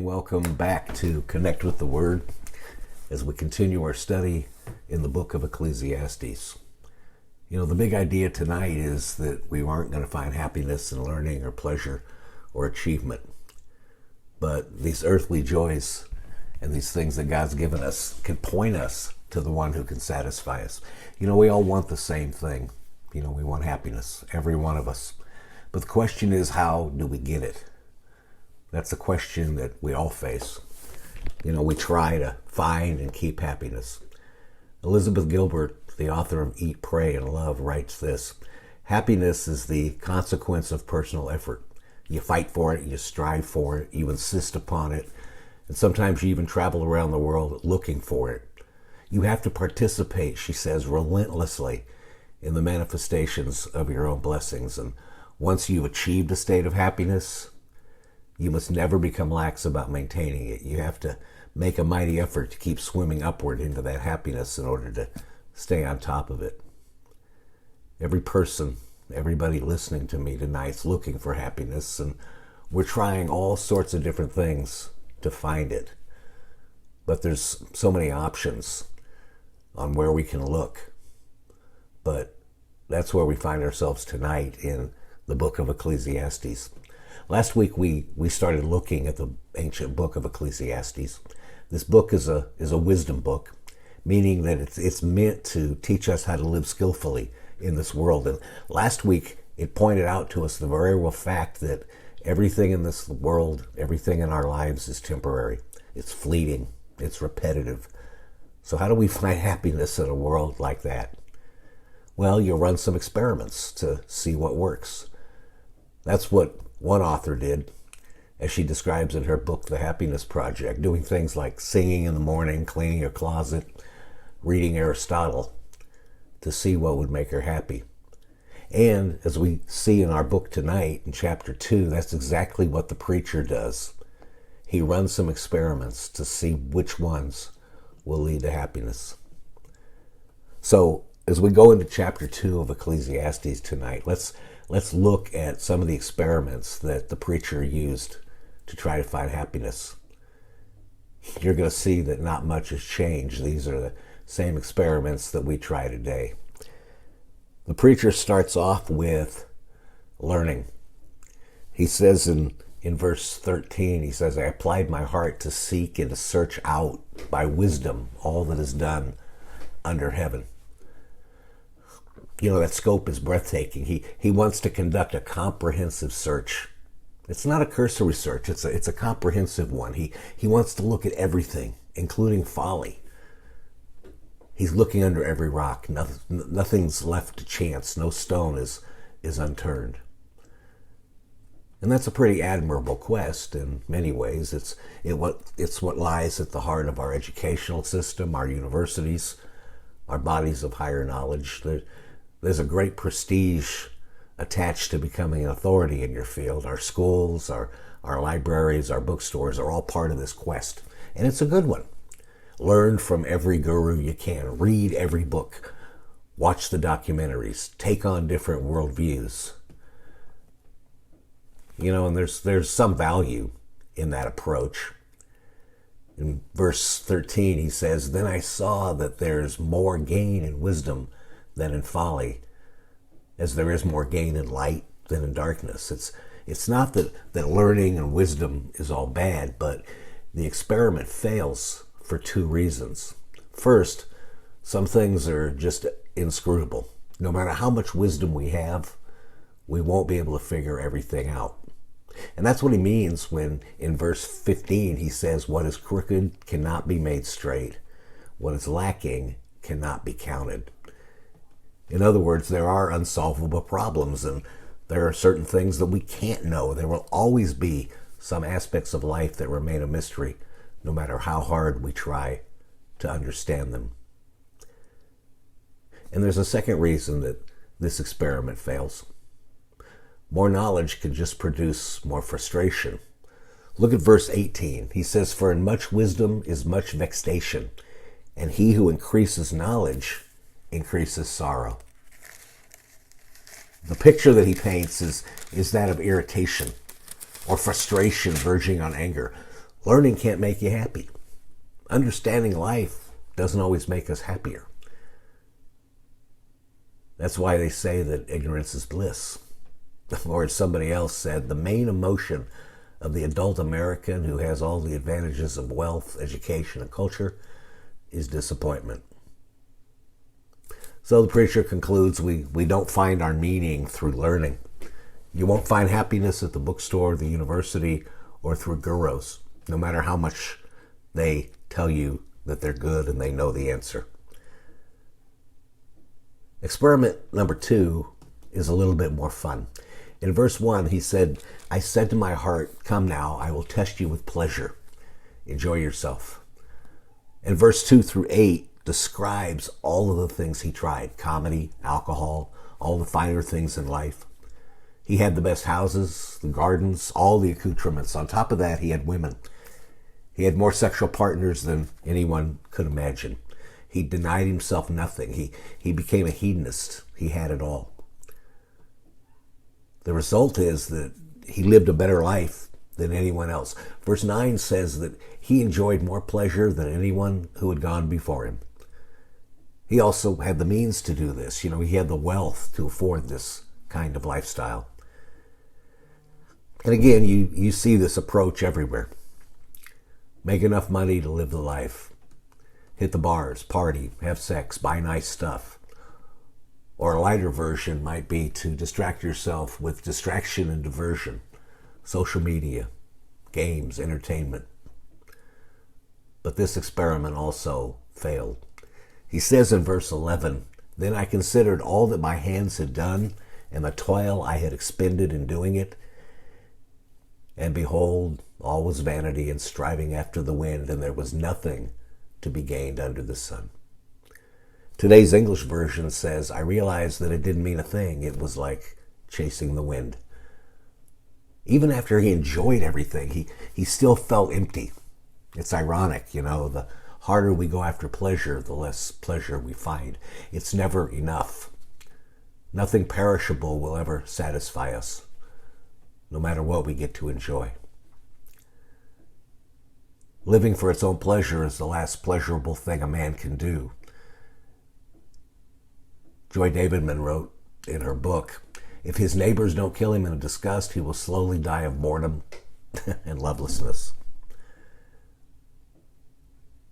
welcome back to Connect with the Word as we continue our study in the book of Ecclesiastes. You know, the big idea tonight is that we aren't going to find happiness in learning or pleasure or achievement, but these earthly joys and these things that God's given us can point us to the one who can satisfy us. You know, we all want the same thing. You know, we want happiness, every one of us. But the question is, how do we get it? That's a question that we all face. You know, we try to find and keep happiness. Elizabeth Gilbert, the author of Eat, Pray, and Love, writes this: happiness is the consequence of personal effort. You fight for it, you strive for it, you insist upon it, and sometimes you even travel around the world looking for it. You have to participate, she says, relentlessly in the manifestations of your own blessings. And once you've achieved a state of happiness, you must never become lax about maintaining it. You have to make a mighty effort to keep swimming upward into that happiness in order to stay on top of it. Every person, everybody listening to me tonight is looking for happiness, and we're trying all sorts of different things to find it. But there's so many options on where we can look. But that's where we find ourselves tonight in the book of Ecclesiastes. Last week we started looking at the ancient book of Ecclesiastes. This book is a wisdom book, meaning that it's meant to teach us how to live skillfully in this world. And last week it pointed out to us the very real fact that everything in this world, everything in our lives is temporary. It's fleeting. It's repetitive. So how do we find happiness in a world like that? Well, you run some experiments to see what works. That's what one author did, as she describes in her book, The Happiness Project, doing things like singing in the morning, cleaning her closet, reading Aristotle to see what would make her happy. And as we see in our book tonight, in chapter 2, that's exactly what the preacher does. He runs some experiments to see which ones will lead to happiness. So as we go into chapter 2 of Ecclesiastes tonight, let's look at some of the experiments that the preacher used to try to find happiness. You're going to see that not much has changed. These are the same experiments that we try today. The preacher starts off with learning. He says in verse 13, he says, I applied my heart to seek and to search out by wisdom all that is done under heaven. You know, that scope is breathtaking. He wants to conduct a comprehensive search. It's not a cursory search. It's a comprehensive one. He wants to look at everything, including folly. He's looking under every rock. Nothing's left to chance. No stone is unturned. And that's a pretty admirable quest in many ways. It's what lies at the heart of our educational system, our universities, our bodies of higher knowledge. There's a great prestige attached to becoming an authority in your field. Our schools, our libraries, our bookstores are all part of this quest. And it's a good one. Learn from every guru you can. Read every book. Watch the documentaries. Take on different worldviews. You know, and there's some value in that approach. In verse 13, he says, Then I saw that there's more gain in wisdom than in folly, as there is more gain in light than in darkness. It's not that learning and wisdom is all bad, but the experiment fails for two reasons. First, some things are just inscrutable. No matter how much wisdom we have, we won't be able to figure everything out. And that's what he means when in verse 15 he says, What is crooked cannot be made straight. What is lacking cannot be counted. In other words, there are unsolvable problems, and there are certain things that we can't know. There will always be some aspects of life that remain a mystery, no matter how hard we try to understand them. And there's a second reason that this experiment fails. More knowledge can just produce more frustration. Look at verse 18. He says, For in much wisdom is much vexation, and he who increases knowledge increases sorrow. The picture that he paints is that of irritation or frustration verging on anger. Learning can't make you happy. Understanding life doesn't always make us happier. That's why they say that ignorance is bliss. Or as somebody else said, the main emotion of the adult American who has all the advantages of wealth, education, and culture is disappointment. So the preacher concludes, we don't find our meaning through learning. You won't find happiness at the bookstore, the university, or through gurus, no matter how much they tell you that they're good and they know the answer. Experiment number 2 is a little bit more fun. In verse 1, he said, I said to my heart, come now, I will test you with pleasure. Enjoy yourself. And verse 2 through 8 describes all of the things he tried. Comedy, alcohol, all the finer things in life. He had the best houses, the gardens, all the accoutrements. On top of that, he had women. He had more sexual partners than anyone could imagine. He denied himself nothing. He became a hedonist. He had it all. The result is that he lived a better life than anyone else. Verse 9 says that he enjoyed more pleasure than anyone who had gone before him. He also had the means to do this. He had the wealth to afford this kind of lifestyle. And again, you see this approach everywhere. Make enough money to live the life. Hit the bars, party, have sex, buy nice stuff. Or a lighter version might be to distract yourself with distraction and diversion. Social media, games, entertainment. But this experiment also failed. He says in verse 11, then I considered all that my hands had done and the toil I had expended in doing it. And behold, all was vanity and striving after the wind, and there was nothing to be gained under the sun. Today's English version says, I realized that it didn't mean a thing. It was like chasing the wind. Even after he enjoyed everything, he still felt empty. It's ironic, the harder we go after pleasure, the less pleasure we find. It's never enough. Nothing perishable will ever satisfy us, no matter what we get to enjoy. Living for its own pleasure is the last pleasurable thing a man can do. Joy Davidman wrote in her book, if his neighbors don't kill him in disgust, he will slowly die of boredom and lovelessness.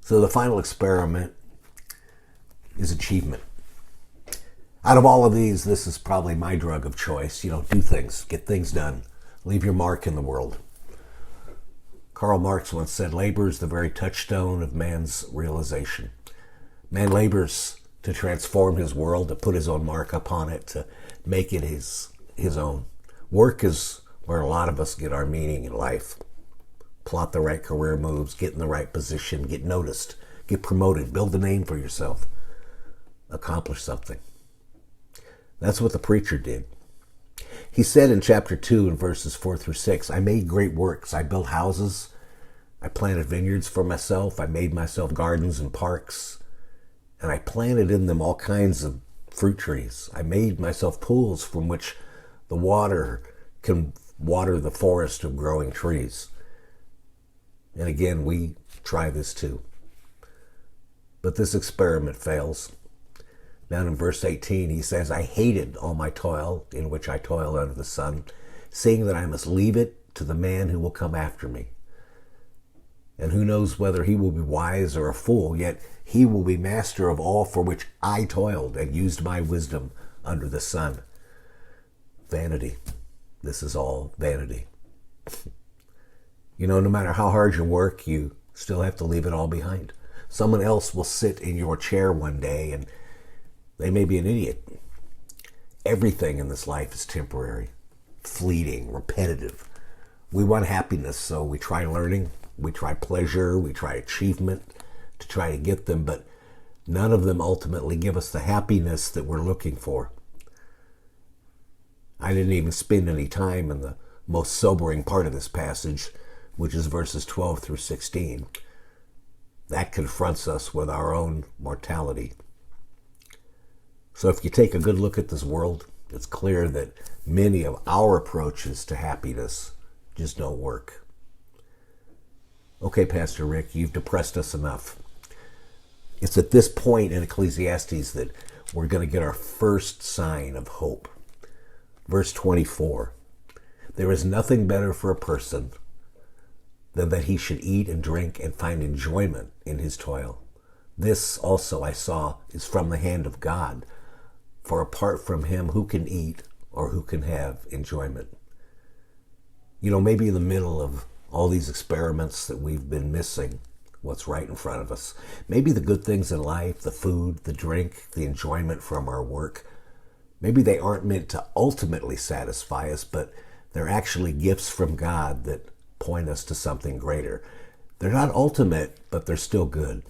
So the final experiment is achievement. Out of all of these, this is probably my drug of choice. Do things, get things done, leave your mark in the world. Karl Marx once said, labor is the very touchstone of man's realization. Man labors to transform his world, to put his own mark upon it, to make it his own. Work is where a lot of us get our meaning in life. Plot the right career moves, get in the right position, get noticed, get promoted, build a name for yourself, accomplish something. That's what the preacher did. He said in chapter 2 in verses 4 through 6, I made great works. I built houses. I planted vineyards for myself. I made myself gardens and parks. And I planted in them all kinds of fruit trees. I made myself pools from which the water can water the forest of growing trees. And again, we try this too. But this experiment fails. Down in verse 18, he says, I hated all my toil in which I toiled under the sun, seeing that I must leave it to the man who will come after me. And who knows whether he will be wise or a fool, yet he will be master of all for which I toiled and used my wisdom under the sun. Vanity. This is all vanity. No matter how hard you work, you still have to leave it all behind. Someone else will sit in your chair one day and they may be an idiot. Everything in this life is temporary, fleeting, repetitive. We want happiness, so we try learning, we try pleasure, we try achievement to try to get them, but none of them ultimately give us the happiness that we're looking for. I didn't even spend any time in the most sobering part of this passage, which is verses 12 through 16. That confronts us with our own mortality. So if you take a good look at this world, it's clear that many of our approaches to happiness just don't work. Okay, Pastor Rick, you've depressed us enough. It's at this point in Ecclesiastes that we're going to get our first sign of hope. Verse 24, there is nothing better for a person than that he should eat and drink and find enjoyment in his toil. This also I saw is from the hand of God, for apart from him, who can eat or who can have enjoyment? You know, maybe in the middle of all these experiments that we've been missing what's right in front of us, maybe the good things in life, the food, the drink, the enjoyment from our work, maybe they aren't meant to ultimately satisfy us, but they're actually gifts from God that point us to something greater. They're not ultimate, but they're still good.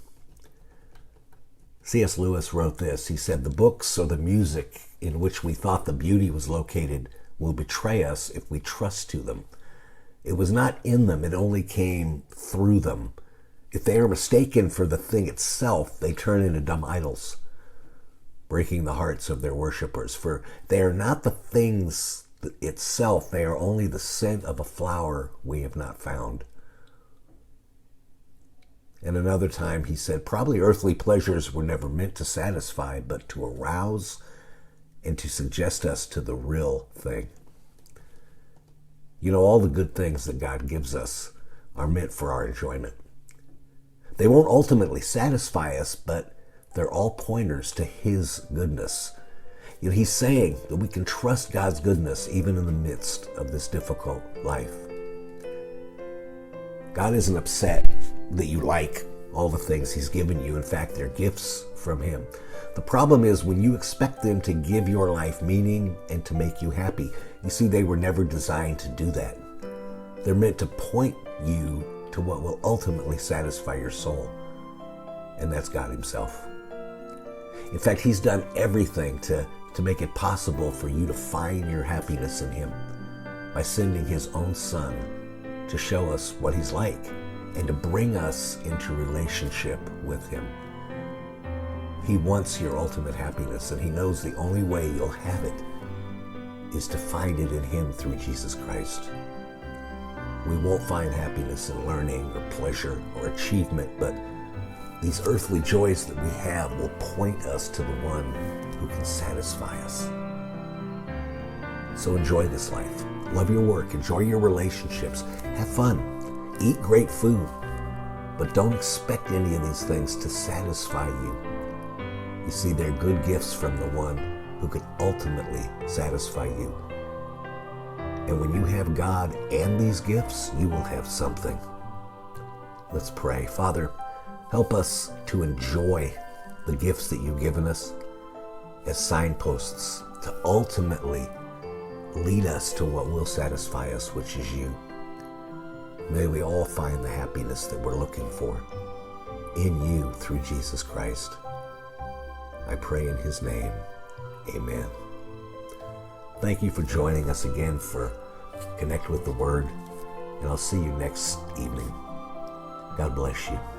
C.S. Lewis wrote this. He said, the books or the music in which we thought the beauty was located will betray us if we trust to them. It was not in them, it only came through them. If they are mistaken for the thing itself, they turn into dumb idols, breaking the hearts of their worshipers. For they are not the things itself, they are only the scent of a flower we have not found. And another time he said, probably earthly pleasures were never meant to satisfy, but to arouse and to suggest us to the real thing. You know, all the good things that God gives us are meant for our enjoyment. They won't ultimately satisfy us, but they're all pointers to his goodness. You know, he's saying that we can trust God's goodness even in the midst of this difficult life. God isn't upset that you like all the things he's given you. In fact, they're gifts from him. The problem is when you expect them to give your life meaning and to make you happy. You see, they were never designed to do that. They're meant to point you to what will ultimately satisfy your soul, and that's God himself. In fact, he's done everything to make it possible for you to find your happiness in him by sending his own son to show us what he's like and to bring us into relationship with him. He wants your ultimate happiness, and he knows the only way you'll have it is to find it in him through Jesus Christ. We won't find happiness in learning or pleasure or achievement, but these earthly joys that we have will point us to the one who can satisfy us. So enjoy this life. Love your work. Enjoy your relationships. Have fun. Eat great food. But don't expect any of these things to satisfy you. You see, they're good gifts from the one who can ultimately satisfy you. And when you have God and these gifts, you will have something. Let's pray. Father, help us to enjoy the gifts that you've given us as signposts to ultimately lead us to what will satisfy us, which is you. May we all find the happiness that we're looking for in you through Jesus Christ. I pray in his name. Amen. Thank you for joining us again for Connect with the Word, and I'll see you next evening. God bless you.